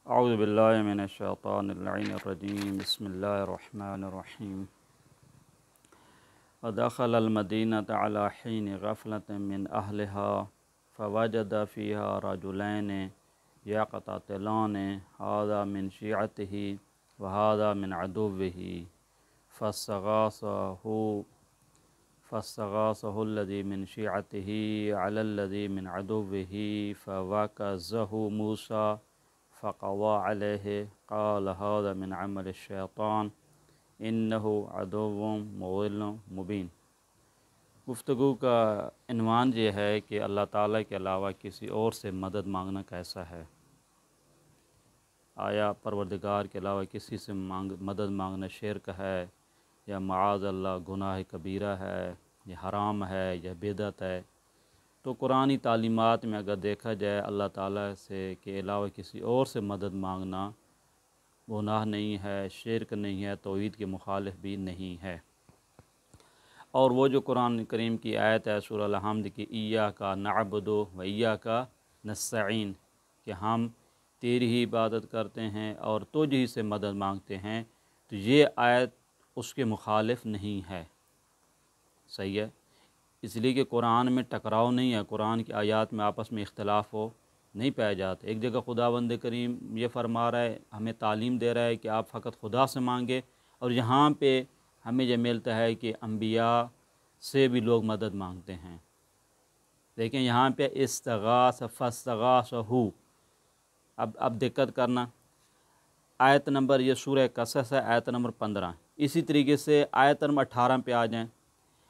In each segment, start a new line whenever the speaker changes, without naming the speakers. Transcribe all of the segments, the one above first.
औज़ु बिल्लाहि मिनश्शैतानिर्रजीम बिस्मिल्लाहिर्रहमानिर्रहीम वदख़लल मदीनता अला हीनि गफ़लतिन मिन अहलिहा फ़वजद फ़ीहा रजुलैनि यक़ततिलानि हाज़ा मिन शिअतिही व हाज़ा मिन अदुव्विही फ़स्तग़ासहुल्लज़ी मिन शिअतिही अलल्लज़ी मिन अदुव्विही फ़वकज़हु मूसा फ़क़वा अलैहि क़ाल हाज़ा मिन अमलिश्शैतान इन्नहु अदुव्वुम मुज़िल्लुम मुबीन। गुफ्तगू का इन्वान ये है कि अल्लाह ताला के अलावा किसी और से मदद मांगना कैसा है। आया परवरदिगार के अलावा किसी से मदद मांगना शिर्क है या माअज़ल्लाह गुनाह कबीरा है, या हराम है, या बिदअत है। तो कुरानी तालीमात में अगर देखा जाए अल्लाह ताला से के अलावा किसी और से मदद मांगना गुनाह नहीं है, शिर्क नहीं है, तौहीद के मुखालिफ भी नहीं है। और वो जो कुरान करीम की आयत है सूरह अल-हम्द की इय्याका नअबुदु व इय्याका नस्तईन कि हम तेरी ही इबादत करते हैं और तुझ ही से मदद मांगते हैं, तो ये आयत उसके मुखालिफ नहीं है। सही है, इसलिए कि कुरान में टकराव नहीं है, कुरान की आयत में आपस में इख्तलाफ हो नहीं पाए जाते। एक जगह खुदावंद करीम ये फरमा रहा है, हमें तालीम दे रहा है कि आप फ़कत खुदा से मांगे, और यहाँ पे हमें यह मिलता है कि अम्बिया से भी लोग मदद मांगते हैं। देखें यहाँ पे इस्तगास फस्तगासहु। अब दिक्कत करना, आयत नंबर ये सूरह कसस है, आयत नंबर 15। इसी तरीके से आयत नंबर 18 पे आ जाएँ,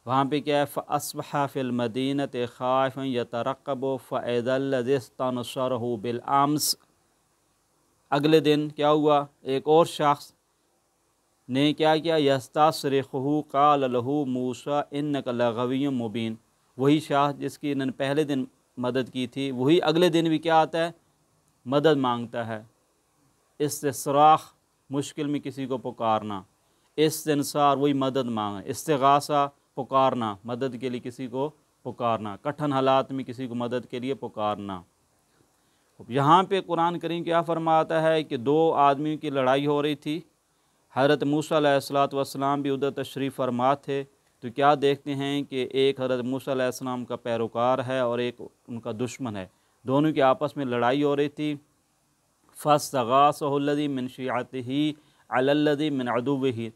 वहाँ पे क्या है, फ़अस्बहा फ़िल मदीनति ख़ाइफ़न यतरक़्क़बु फ़इज़ल्लज़ी इस्तनसरहु बिलअम्स। अगले दिन क्या हुआ, एक और शख्स ने क्या किया, यस्तासरिख़ुहु क़ाल लहू मूसा इन्नका लगविय्युम मुबीन। वही शख्स जिसकी इन्होंने पहले दिन मदद की थी, वही अगले दिन भी क्या आता है, मदद मांगता है। इस्तिसराख़ मुश्किल में किसी को पुकारना, इस्तिनसार वही मदद मांगना, इस्तिगासा पुकारना, मदद के लिए किसी को पुकारना, कठिन हालात में किसी को मदद के लिए पुकारना। यहाँ पे कुरान करीम क्या फरमाता है कि दो आदमियों की लड़ाई हो रही थी, हज़रत मूसा अलैहिस्सलातु वस्सलाम भी उधर तशरीफ़ फरमा थे। तो क्या देखते हैं कि एक हज़रत मूसा अलैहिस्सलाम का पैरोकार है और एक उनका दुश्मन है, दोनों की आपस में लड़ाई हो रही थी। फ़स्तग़ासहुल्लज़ी मिन शिअतिही अलल्लज़ी मिन अदुव्विही।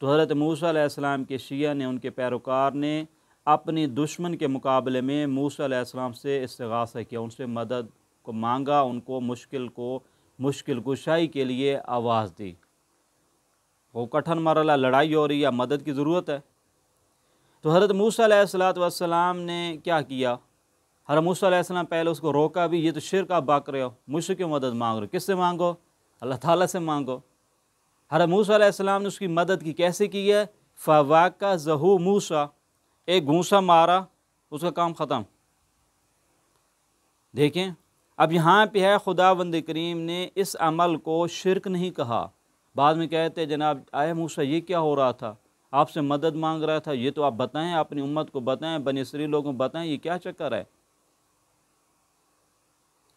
तो हज़रत मूसा अलैहिस्सलाम के शिया ने, उनके पैरोकार ने अपनी दुश्मन के मुकाबले में मूसा अलैहिस्सलाम से इस्तिग़ासा किया, उनसे मदद को मांगा, उनको मुश्किल कुशाई के लिए आवाज़ दी। वो कठिन मरला, लड़ाई हो रही है, मदद की ज़रूरत है। तो हज़रत मूसा अलैहिस्सलातु वस्सलाम ने क्या किया, हज़रत मूसा अलैहिस्सलाम पहले उसको रोका भी, ये तो शिर्क आप बाक रहे हो, मुझसे क्यों मदद मांग रहे हो, किससे मांगो, अल्लाह ताला से मांगो। हज़रत मूसा अलैहिस्सलाम ने उसकी मदद की, कैसे की है, फ़वकज़हु मूसा, एक घूंसा मारा, उसका काम ख़त्म। देखें अब यहाँ पे है, खुदावंद करीम ने इस अमल को शिर्क नहीं कहा। बाद में कहते हैं जनाब आए मूसा ये क्या हो रहा था, आपसे मदद मांग रहा था, ये तो आप बताएं, अपनी उम्मत को बताएं, बनी इसराइल लोगों को बताएं, ये क्या चक्कर है।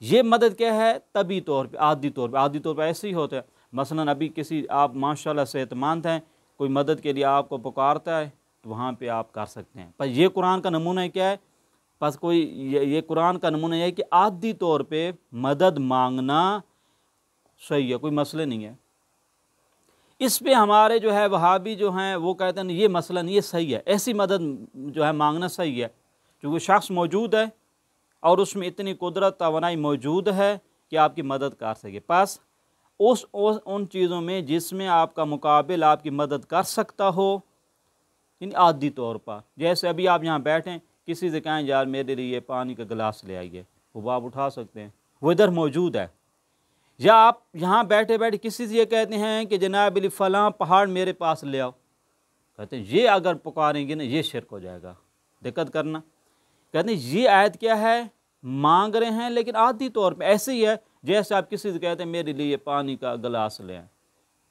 ये मदद क्या है, तभी तौर पे, आदि तौर पे ऐसे ही होता है। मसलन अभी किसी, आप माशाल्लाह सेहतमंद हैं, कोई मदद के लिए आपको पुकारता है, तो वहाँ पे आप कर सकते हैं। पर ये कुरान का नमूना क्या है, बस कोई ये कुरान का नमूना यह है कि आदि तौर पे मदद मांगना सही है, कोई मसले नहीं है। इस पे हमारे जो है वहाबी जो हैं वो कहते हैं ये मसला नहीं, ये सही है, ऐसी मदद जो है मांगना सही है, क्योंकि शख्स मौजूद है और उसमें इतनी कुदरत तवानाई मौजूद है कि आपकी मदद कर सके। पास उन चीज़ों में जिसमें आपका मुकाबिल आपकी मदद कर सकता हो, इन आदि तौर पर, जैसे अभी आप यहाँ बैठें, किसी से कहें यार मेरे लिए पानी का गिलास ले आइए, वो आप उठा सकते हैं, वो इधर मौजूद है। या आप यहाँ बैठे बैठे किसी से ये कहते हैं कि जनाब अली फ़लाँ पहाड़ मेरे पास ले आओ, कहते हैं ये अगर पुकारेंगे ना ये शिर्क हो जाएगा। दिक्कत करना, कहते हैं ये आयत क्या है, मांग रहे हैं लेकिन आदि तौर पे, ऐसे ही है जैसे आप किसी से कहते हैं मेरे लिए पानी का गिलास ले आए,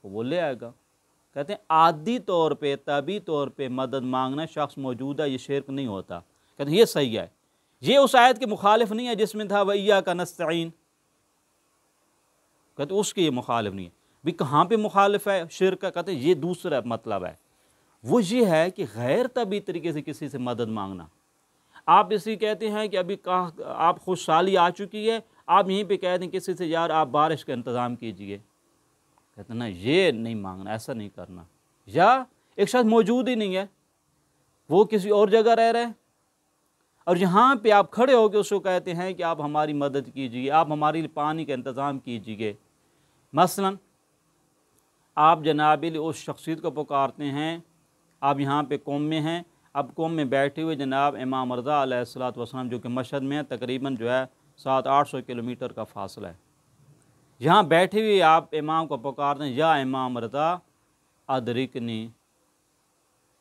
वो ले आएगा। कहते हैं आदि तौर पे, तभी तौर पे मदद मांगना, शख्स मौजूद है, ये शिर्क नहीं होता। कहते हैं ये सही है, ये उस आयत के मुखालिफ नहीं है जिसमें था वइय्याका नस्तईन। कहते उसके ये मुखालिफ नहीं है। भी कहाँ पे मुखालिफ है शिर्क का? कहते ये दूसरा मतलब है, वो ये है कि गैर तबी तरीके से किसी से मदद मांगना। आप इसी कहते हैं कि अभी कहा आप खुशहाली आ चुकी है, आप यहीं पे कहते हैं किसी से यार आप बारिश का इंतज़ाम कीजिए, कहते ना ये नहीं मांगना, ऐसा नहीं करना। या एक शख्स मौजूद ही नहीं है, वो किसी और जगह रह रहे हैं और यहाँ पे आप खड़े होकर उसको कहते हैं कि आप हमारी मदद कीजिए, आप हमारे लिए पानी का इंतज़ाम कीजिए। मसलन आप जनाबिल उस शख्सियत को पुकारते हैं, आप यहाँ पे कौम में हैं, अब कौम में बैठे हुए जनाब इमाम रज़ा अलैहिस्सलातु वस्सलाम जो कि मशहद में है, तकरीबन जो है 700-800 किलोमीटर का फासला है, यहाँ बैठे हुए आप इमाम को पुकारते हैं, या इमाम रज़ा अदरिकनी,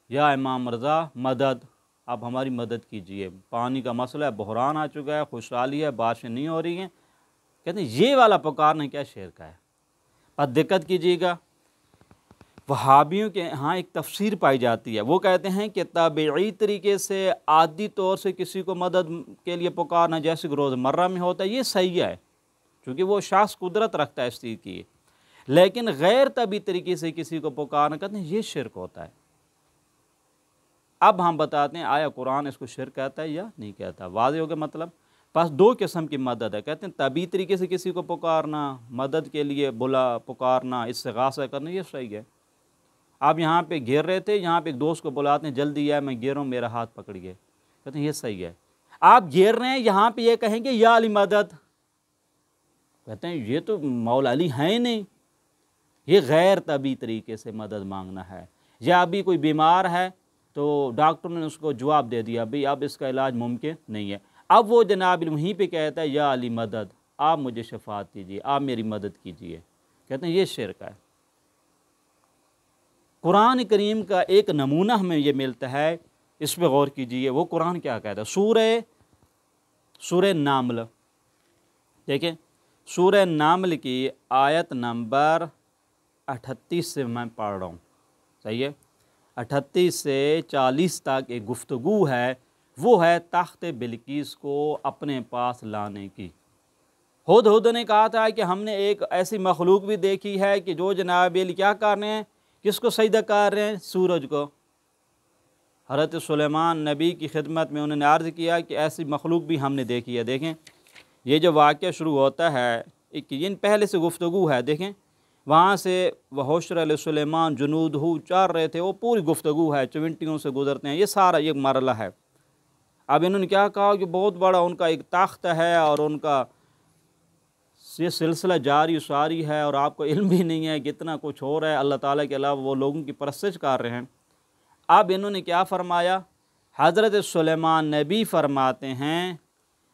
या इमाम रज़ा मदद, आप हमारी मदद कीजिए, पानी का मसला है, बहरान आ चुका है, खुशहाली है, बारिशें नहीं हो रही हैं। कहते हैं ये वाला पुकारना क्या शेर का है। पर दिक्कत कीजिएगा, वहाबियों के यहाँ एक तफसीर पाई जाती है, वो कहते हैं कि ताबई तरीके से आदी तौर से किसी को मदद के लिए पुकारना जैसे कि रोज़मर्रा में होता है, ये सही है क्योंकि वो शख्स कुदरत रखता है इस चीज़ की। लेकिन गैर तबी तरीके से किसी को पुकारना, कहते हैं ये शिर्क होता है। अब हम बताते हैं आया कुरान इसको शिर्क कहता है या नहीं कहता। वाज़ेह हो गया मतलब। बस दो किस्म की मदद है, कहते हैं तबी तरीके से किसी को पुकारना, मदद के लिए बुला पुकारना, इस्तिग़ासा करना, ये सही है। आप यहाँ पे घेर रहे थे, यहाँ पे एक दोस्त को बुलाते हैं, जल्दी आए मैं घेर रहा हूँ, मेरा हाथ पकड़िए, कहते हैं ये सही है। आप घेर रहे हैं, यहाँ पे ये कहेंगे या अली मदद, कहते हैं ये तो मौला अली हैं ही नहीं, ये गैर तबी तरीके से मदद मांगना है। या अभी कोई बीमार है तो डॉक्टर ने उसको जवाब दे दिया भाई अब इसका इलाज मुमकिन नहीं है, अब वो जनाब वहीं पे कहता है या अली मदद, आप मुझे शफात कीजिए, आप मेरी मदद कीजिए, कहते हैं ये शिर्क है। कुरान करीम का एक नमूना हमें ये मिलता है, इस पर गौर कीजिए। वो कुरान क्या कहता है, सूरह नामल, देखें सूरह नामल की आयत नंबर 38 से मैं पढ़ रहा हूँ, सही है, 38 से 40 तक एक गुफ्तगू है, वो है तख्त बिल्कीस को अपने पास लाने की। हुद ने कहा था कि हमने एक ऐसी मखलूक भी देखी है कि जो जनाब क्या कर रहे हैं, किसको सजदा कर रहे हैं, सूरज को। हज़रत सुलेमान नबी की खिदमत में उन्होंने अर्ज़ किया कि ऐसी मखलूक भी हमने देखी है। देखें ये जो वाक़या शुरू होता है, एक दिन पहले से गुफ्तगू है, देखें वहाँ से वहुश्र सुलेमान जुनूदहू चल रहे थे, वो पूरी गुफ्तगू है, चविंटियों से गुजरते हैं, ये सारा ये मरला है। अब इन्होंने क्या कहा कि बहुत बड़ा उनका एक तख्त है और उनका ये सिलसिला जारी सारी है और आपको इल्म भी नहीं है कितना कुछ हो रहा है, अल्लाह ताला के अलावा वो लोगों की परस्तिश कर रहे हैं। अब इन्होंने क्या फरमाया, हज़रत सुलेमान नबी फरमाते हैं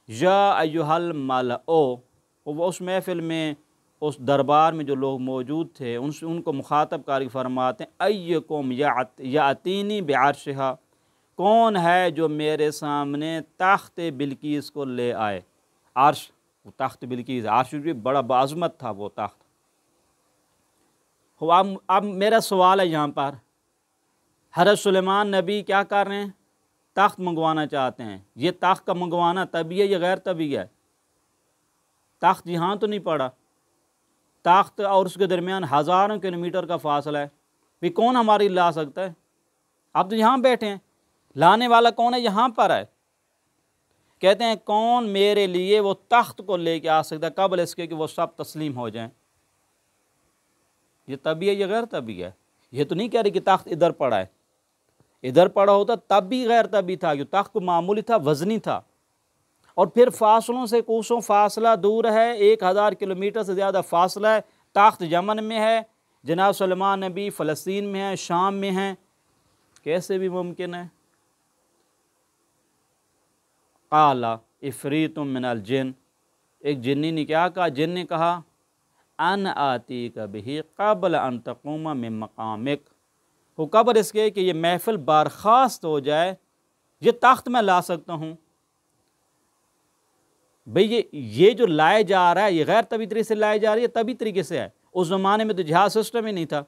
या अय्युहल मलओ, वो उस महफ़िल में उस दरबार में जो लोग मौजूद थे उनको मुखातब कारी फरमाते हैं अय्युकुम यातीनी बिअर्शिहा, कौन है जो मेरे सामने तख्त बिल्कीस को ले आए। अर्श, वो तख्त बिल्कीस, अर्श भी बड़ा बाज़मत था वो तख्त। अब मेरा सवाल है यहाँ पर, हज़रत सुलेमान नबी क्या कर रहे हैं, तख्त मंगवाना चाहते हैं। ये तख्त का मंगवाना तभी है या गैर तभी है? तख्त यहाँ तो नहीं पड़ा, तख्त और उसके दरमियान हज़ारों किलोमीटर का फासला है, भी कौन हमारी ला सकता है? आप तो यहाँ बैठे हैं, लाने वाला कौन है? यहाँ पर है। कहते हैं कौन मेरे लिए वो तख्त को लेके आ सकता है कबल इसके कि वो सब तस्लीम हो जाएं। ये तभी है या गैर तभी है? ये तो नहीं कह रही कि तख्त इधर पड़ा है, इधर पड़ा होता तब भी गैर तभी था, क्योंकि तख्त को मामूली था, वज़नी था, और फिर फासलों से कोसों फासला दूर है, 1000 किलोमीटर से ज़्यादा फासला है। तख्त यमन में है, जनाब सुलेमान नबी फ़लस्तीन में है, शाम में है, कैसे भी मुमकिन है? क़ाला इफ़रीतुम मिनल जिन, एक जिन्नी ने क्या कहा, जिन ने कहा अन आती कभी क़ब्ल अन तक़ूम मिन मक़ामिक, वो कब्र इसके कि ये महफ़िल बर्खास्त हो जाए, ये तख्त मैं ला सकता हूँ। भाई ये जो लाया जा रहा है ये गैर तभी तरीके से लाया जा रही है, तभी तरीके से है। उस ज़माने में तो जहाज़ सिस्टम ही नहीं था।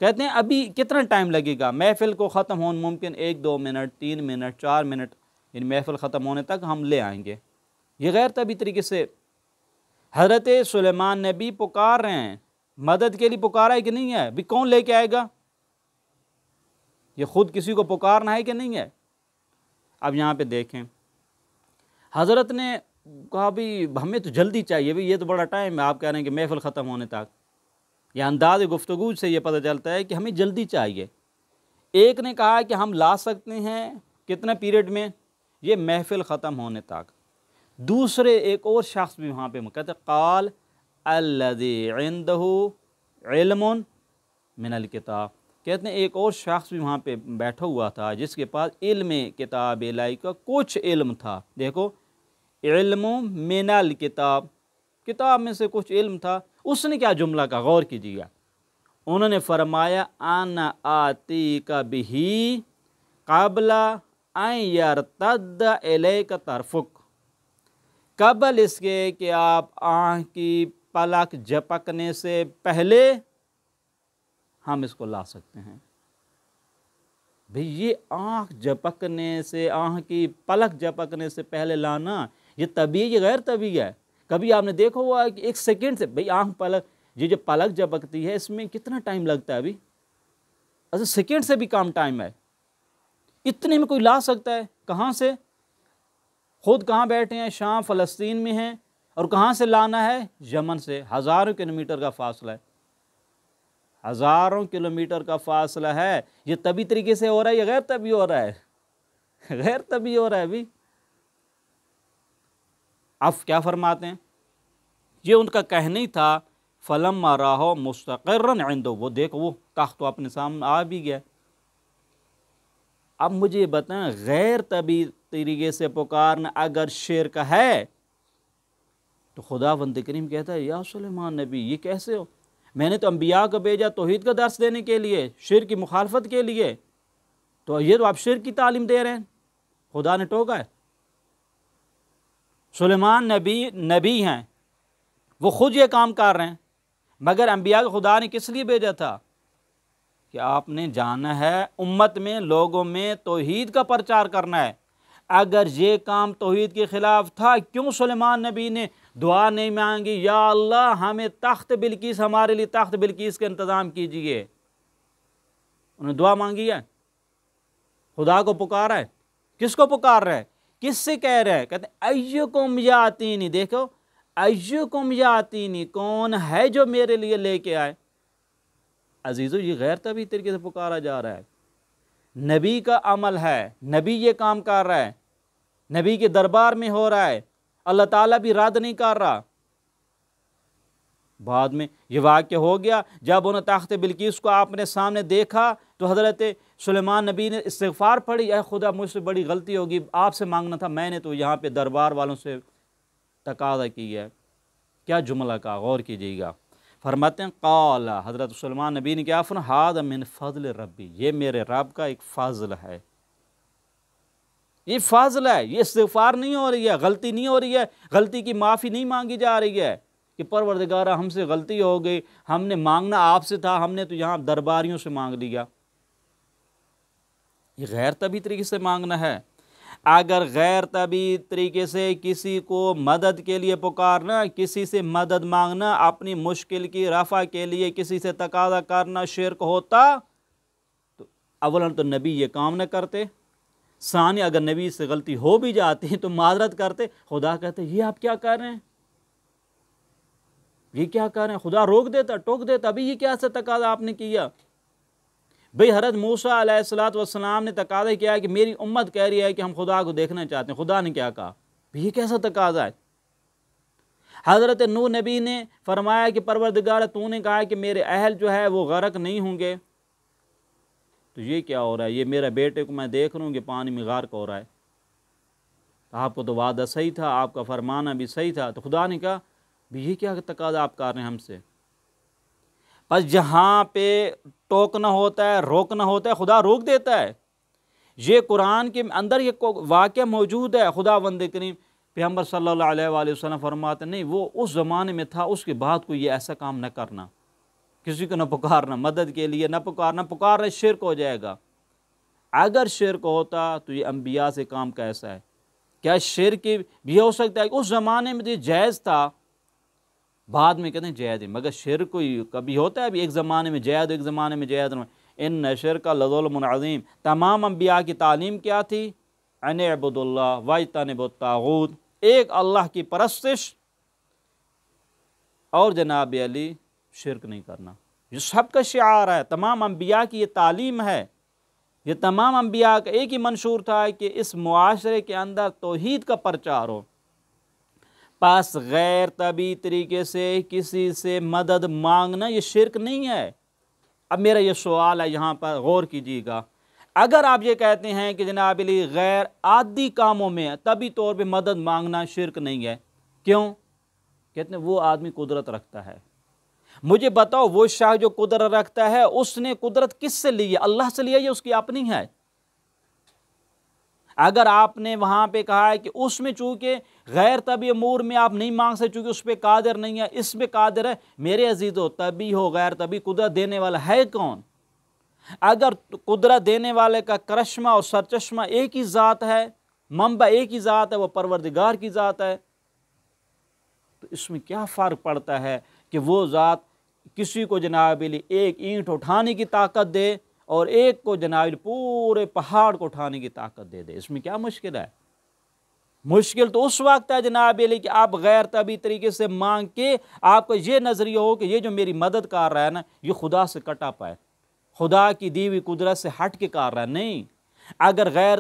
कहते हैं अभी कितना टाइम लगेगा महफ़िल को ख़त्म होने, मुमकिन 1-2 मिनट, 3 मिनट, 4 मिनट, इन महफ़िल ख़त्म होने तक हम ले आएंगे। ये गैर तभी तरीके से। हज़रत सुलेमान नबी पुकार रहे हैं, मदद के लिए पुकारा है कि नहीं है? भी कौन लेके आएगा? ये खुद किसी को पुकारना है कि नहीं है? अब यहाँ पे देखें, हज़रत ने कहा भी हमें तो जल्दी चाहिए, भी ये तो बड़ा टाइम है, आप कह रहे हैं कि महफ़िल ख़त्म होने तक। यह अंदाज़ गुफ्तगू से ये पता चलता है कि हमें जल्दी चाहिए। एक ने कहा कि हम ला सकते हैं कितने पीरियड में? ये महफ़िल ख़त्म होने तक। दूसरे एक और शख्स भी वहाँ पे कहते क़ाल अल्लज़ी इंदहु इल्मुन मिनल किताब, कहते हैं एक और शख्स भी वहाँ पे बैठा हुआ था जिसके पास इल्म किताब इलाही का कुछ इल्म था। देखो, इल्म मिनल किताब, किताब में से कुछ इल्म था। उसने क्या जुमला का गौर कीजिएगा, उन्होंने फरमाया आना आती का बिही काबला अन यरतद्द इलैका तरफुक, कबल इसके कि आप आँख की पलक झपकने से पहले हम इसको ला सकते हैं। भाई ये आँख झपकने से, आँख की पलक झपकने से पहले लाना, ये तभी, ये गैर तभी है। कभी आपने देखा हुआ कि एक सेकंड से, भाई आँख पलक, ये जो पलक झपकती है इसमें कितना टाइम लगता है? अभी अच्छा सेकंड से भी कम टाइम है, इतने में कोई ला सकता है? कहाँ से? खुद कहाँ बैठे हैं? शाम फ़लस्तीन में हैं, और कहाँ से लाना है? यमन से। हज़ारों किलोमीटर का फासला है, हज़ारों किलोमीटर का फासला है। ये तभी तरीके से हो रहा है या गैर तभी हो रहा है? गैर तभी हो रहा है। अभी अब क्या फरमाते हैं, ये उनका कहना ही था, फलम्मा राहो मुस्तक़िर्रन इंदो, वो देखो वो तख्त तो अपने सामने आ भी गया। अब मुझे बताएं, गैर तभी तरीके से पुकारना अगर शिर्क है तो खुदावंद करीम कहता है या सुलेमान नबी ये कैसे हो? मैंने तो अंबिया को भेजा तौहीद का दर्स देने के लिए, शिर्क की मुखालफत के लिए, तो ये तो आप शिर्क की तालीम दे रहे हैं। खुदा ने टोका है। सुलेमान नबी हैं, वो खुद ये काम कर रहे हैं, मगर अंबिया को खुदा ने किस लिए भेजा था? कि आपने जाना है उम्मत में, लोगों में तौहीद का प्रचार करना है। अगर ये काम तौहीद के ख़िलाफ़ था, क्यों सुलेमान नबी ने दुआ नहीं मांगी, या अल्लाह हमें तख्त बिल्किस, हमारे लिए तख्त बिल्किस का इंतज़ाम कीजिए? उन्होंने दुआ मांगी है, खुदा को पुकारा है। किसको पुकार रहा है? किससे कह रहा है? कहते अय्युकुम यातीनी, देखो अय्युकुम यातीनी, कौन है जो मेरे लिए लेके आए? अजीज़ो, ये गैर तभी तरीके से पुकारा जा रहा है। नबी का अमल है, नबी ये काम कर रहा है, नबी के दरबार में हो रहा है, अल्लाह ताला भी रद्द नहीं कर रहा। बाद में ये वाक़या हो गया, जब उन्हें तख्त बिल्किस को आपने सामने देखा तो हज़रत सुलेमान नबी ने इस्तिग़फ़ार पढ़ी, ऐ खुदा मुझसे बड़ी गलती होगी, आपसे मांगना था, मैंने तो यहाँ पे दरबार वालों से तकाज़ा किया है। क्या जुमला का गौर कीजिएगा। फरमाते हैं क़ाला, हज़रत सुलेमान नबी ने क्या फरमाया, हाज़ा मिन फ़ज़्ल रब्बी, ये मेरे रब का एक फ़ज़ल है, ये फ़ज़ल है। ये इस्तिग़फ़ार नहीं हो रही है, गलती नहीं हो रही है, गलती की माफ़ी नहीं मांगी जा रही है कि परवरदिगारा हमसे गलती हो गई, हमने मांगना आपसे था, हमने तो यहाँ दरबारियों से मांग लिया। ये गैर तभी तरीके से मांगना है। अगर गैर तभी तरीके से किसी को मदद के लिए पुकारना, किसी से मदद मांगना, अपनी मुश्किल की रफ़ा के लिए किसी से तकाज़ा करना शिर्क होता तो अवलन तो नबी ये काम न करते, सानी अगर नबी से गलती हो भी जाती तो माजरत करते। खुदा कहते ये आप क्या कर रहे हैं, ये क्या कर रहे हैं? खुदा रोक देता, टोक देता, अभी ये क्या सा तकाज़ा आपने किया? भाई हज़रत मूसा अलैहिस्सलाम ने तकाज़ा किया कि मेरी उम्मत कह रही है कि हम खुदा को देखना चाहते हैं। खुदा ने क्या कहा? ये कैसा तकाज़ा है? हज़रत नूह नबी ने फरमाया कि परवरदिगार तूने कहा कि मेरे अहल जो है वो गर्क नहीं होंगे, तो ये क्या हो रहा है? ये मेरे बेटे को मैं देख रहा हूँ कि पानी में गर्क हो रहा है। आपको तो वादा सही था, आपका फरमाना भी सही था, तो खुदा ने कहा ये क्या तकाज़ा आप कर रहे हैं हमसे? बस जहाँ पे टोकना होता है, रोकना होता है, खुदा रोक देता है। ये कुरान के अंदर ये वाक़या मौजूद है। खुदावंद करीम पैगम्बर सल्लल्लाहु अलैहि वसल्लम फरमाते नहीं, वो उस ज़माने में था, उसके बाद कोई ये ऐसा काम न करना, किसी को न पुकारना, मदद के लिए न पुकारना, पुकारना शिर्क हो जाएगा। अगर शिर्क होता तो ये अंबिया से काम कैसा है? क्या शिर्क भी हो सकता है? उस ज़माने में तो जायज़ था बाद में कहते हैं जैद, मगर शिर्क कोई कभी होता है अभी एक ज़माने में जैद एक ज़माने में जैद। इन शिर्क लज़ुल्मुन अज़ीम। तमाम अम्बिया की तालीम क्या थी? अन अब्दुल्लाह वज्तनिबुत तागूत, एक अल्लाह की परस्तिश और जनाब अली शिर्क नहीं करना। ये सबका शिआर है, तमाम अम्बिया की ये तालीम है। ये तमाम अम्बिया का एक ही मंशूर था कि इस मुआशरे के अंदर तौहीद का प्रचार हो। पास गैर तबी तरीके से किसी से मदद मांगना ये शिर्क नहीं है। अब मेरा ये सवाल है, यहाँ पर गौर कीजिएगा। अगर आप ये कहते हैं कि जनाब अली गैर आदि कामों में तभी तौर पे मदद मांगना शिर्क नहीं है, क्यों? कहते हैं वो आदमी कुदरत रखता है। मुझे बताओ, वो शाह जो कुदरत रखता है उसने कुदरत किससे ली है? अल्लाह से लिया, ये उसकी अपनी है। अगर आपने वहां पे कहा है कि उसमें चूंकि गैर तभी अमूर में आप नहीं मांग सकते चूंकि उस पर कादिर नहीं है, इस पे कादिर है, मेरे अजीजों तभी हो गैर तभी कुदरत देने वाला है कौन? अगर कुदरत देने वाले का करश्मा और सरचश्मा एक ही ज़ात है, मंबा एक ही ज़ात है, वो परवरदिगार की ज़ात है, तो इसमें क्या फ़र्क पड़ता है कि वो ज़ात किसी को जनाब एक ईंट उठाने की ताकत दे और एक को जनाब पूरे पहाड़ को उठाने की ताकत दे दे? इसमें क्या मुश्किल है? मुश्किल तो उस वक्त है जनाब कि आप गैर तभी तरीके से मांग के आपको ये नज़रिया हो कि ये जो मेरी मदद कर रहा है ना, ये खुदा से कटा पाए, खुदा की दी हुई कुदरत से हट के कर रहा है। नहीं, अगर गैर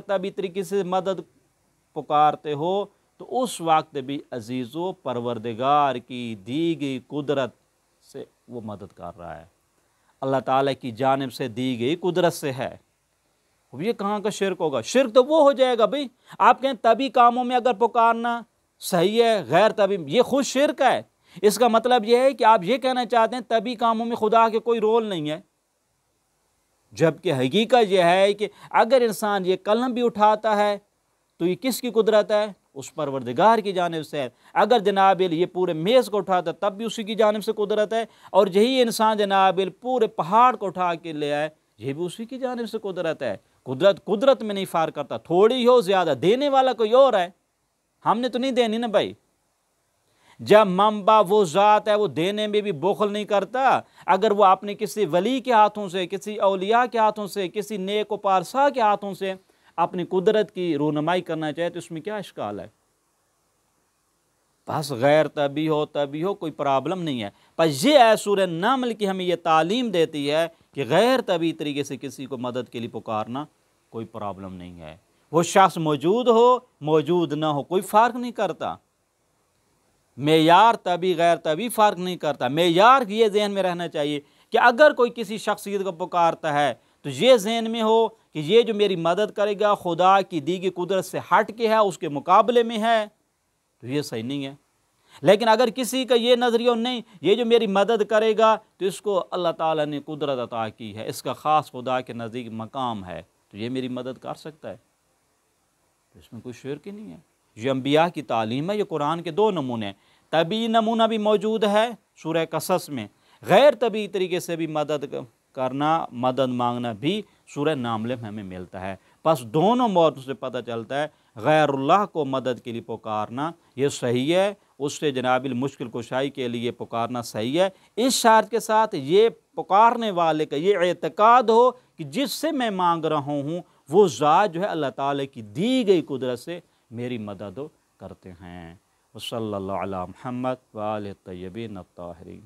तभी तरीके से मदद पुकारते हो तो उस वक्त भी अजीज़ो परवरदिगार की दी गई कुदरत से वो मदद कर रहा है, अल्लाह ताला की जानिब से दी गई कुदरत से है। अब ये कहाँ का शिर्क होगा? शिर्क तो वो हो जाएगा भाई, आप कहें तभी कामों में अगर पुकारना सही है, गैर तभी, ये खुद शिर्क है। इसका मतलब यह है कि आप ये कहना चाहते हैं तभी कामों में खुदा के कोई रोल नहीं है, जबकि हकीकत यह है कि अगर इंसान ये कलम भी उठाता है तो ये किसकी कुदरत है? उस परवरदिगार की जानिब से है। अगर जनाब ये पूरे मेज़ को उठाता तब भी उसी की जानिब से कुदरत है, और यही इंसान जनाब पूरे पहाड़ को उठा के ले आए, ये भी उसी की जानिब से कुदरत है। कुदरत में नहीं फार करता, थोड़ी हो ज़्यादा, देने वाला कोई और है, हमने तो नहीं देनी ना भाई। जब मंबा वो ज़ात है, वो देने में भी बुखल नहीं करता। अगर वो अपने किसी वली के हाथों से, किसी औलिया के हाथों से, किसी नेक व पारसा के हाथों से अपनी कुदरत की रूनमाई करना चाहे तो इसमें क्या इश्काल है? बस गैर तभी हो कोई प्रॉब्लम नहीं है। पर यह है सूरह नामल की हमें यह तालीम देती है कि गैर तभी तरीके से किसी को मदद के लिए पुकारना कोई प्रॉब्लम नहीं है। वो शख्स मौजूद हो मौजूद ना हो कोई फ़र्क नहीं करता। मेयार तभी गैर तभी फ़र्क नहीं करता। मेयार ये जहन में रहना चाहिए कि अगर कोई किसी शख्सियत को पुकारता है तो ये जहन में हो कि ये जो मेरी मदद करेगा खुदा की दी गई कुदरत से हट के है, उसके मुकाबले में है, तो ये सही नहीं है। लेकिन अगर किसी का ये नज़रिया नहीं, ये जो मेरी मदद करेगा तो इसको अल्लाह ताला ने कुदरत अता की है, इसका ख़ास खुदा के नज़दीक मकाम है, तो ये मेरी मदद कर सकता है, तो इसमें कोई शिर्क ही नहीं है। ये अम्बिया की तालीम है। ये कुरान के दो नमूने, तभी नमूना भी मौजूद है सूरह कसस में, गैर तभी तरीके से भी मदद करना, मदद मांगना भी सूरह नामले में हमें मिलता है। बस दोनों मौतों से पता चलता है गैरुल्लाह को मदद के लिए पुकारना ये सही है, उससे जनाबिल मुश्किल कुशाई के लिए पुकारना सही है, इस शर्त के साथ ये पुकारने वाले का ये एतकाद हो कि जिससे मैं मांग रहा हूँ वो ज़ात जो है अल्लाह ताला की दी गई कुदरत से मेरी मदद करते हैं। वसल्लल्लाहु अला मुहम्मद व आलिहि तय्यबीन अत्ताहिरीन।